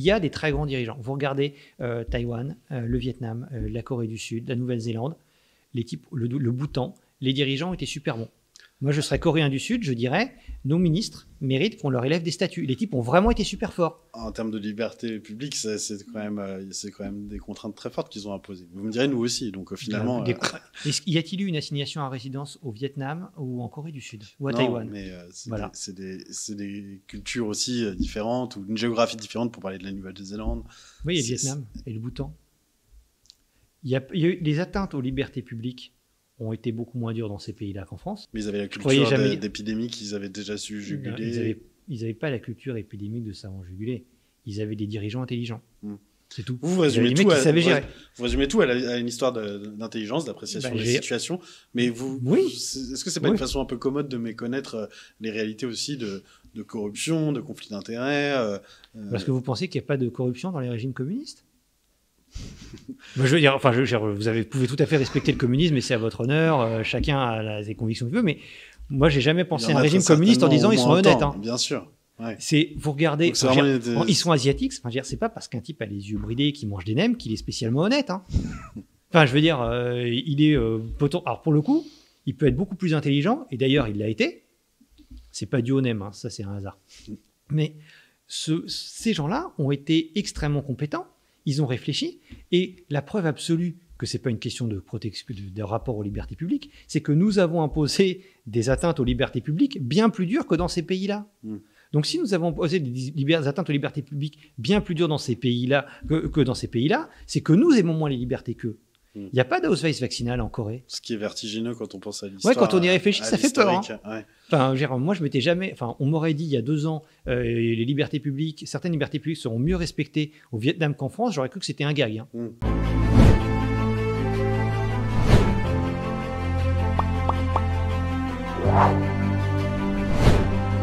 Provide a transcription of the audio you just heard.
il y a des très grands dirigeants. Vous regardez Taïwan, le Vietnam, la Corée du Sud, la Nouvelle-Zélande, les types, le Bhoutan, les dirigeants étaient super bons. Moi, je serais coréen du Sud, je dirais, nos ministres méritent qu'on leur élève des statuts. Les types ont vraiment été super forts. En termes de liberté publique, c'est quand même des contraintes très fortes qu'ils ont imposées. Vous me direz, nous aussi. Donc finalement... Y a-t-il eu une assignation à résidence au Vietnam ou en Corée du Sud ou à non, Taïwan? Mais c'est des cultures aussi différentes ou une géographie différente pour parler de la Nouvelle-Zélande. Oui, et le Vietnam et le Bhoutan. Il y a eu les atteintes aux libertés publiques ont été beaucoup moins durs dans ces pays-là qu'en France. Mais ils avaient la culture d'épidémie qu'ils avaient déjà su juguler. Ils n'avaient pas la culture épidémique de savoir juguler. Ils avaient des dirigeants intelligents. C'est tout. Vous résumez tout à une histoire d'intelligence, d'appréciation des situations. Mais est-ce que c'est pas une façon un peu commode de méconnaître les réalités aussi de corruption, de conflits d'intérêts Parce que vous pensez qu'il n'y a pas de corruption dans les régimes communistes? Moi, je veux dire, vous pouvez tout à fait respecter le communisme et c'est à votre honneur. Chacun a ses convictions qu'il veut, mais moi, j'ai jamais pensé à un régime communiste en disant ils sont honnêtes. Bien sûr. Ouais. Vous regardez, ils sont asiatiques. C'est pas parce qu'un type a les yeux bridés, qui mange des nems, qu'il est spécialement honnête. Enfin, je veux dire, il est alors pour le coup, il peut être beaucoup plus intelligent. Et d'ailleurs, il l'a été. C'est pas dû au nem, ça c'est un hasard. Mais ces gens-là ont été extrêmement compétents. Ils ont réfléchi, et la preuve absolue que ce n'est pas une question de protection, de rapport aux libertés publiques, c'est que nous avons imposé des atteintes aux libertés publiques bien plus dures que dans ces pays-là. Donc si nous avons imposé des atteintes aux libertés publiques bien plus dures dans ces pays-là que dans ces pays-là, c'est que nous aimons moins les libertés qu'eux. Il n'y a pas d'Ausweis vaccinal en Corée. Ce qui est vertigineux quand on pense à l'histoire. Ouais, quand on y réfléchit, ça fait peur. Ouais. Enfin, moi, je m'étais jamais. Enfin, on m'aurait dit il y a 2 ans, les libertés publiques, certaines libertés publiques seront mieux respectées au Vietnam qu'en France. J'aurais cru que c'était un gag.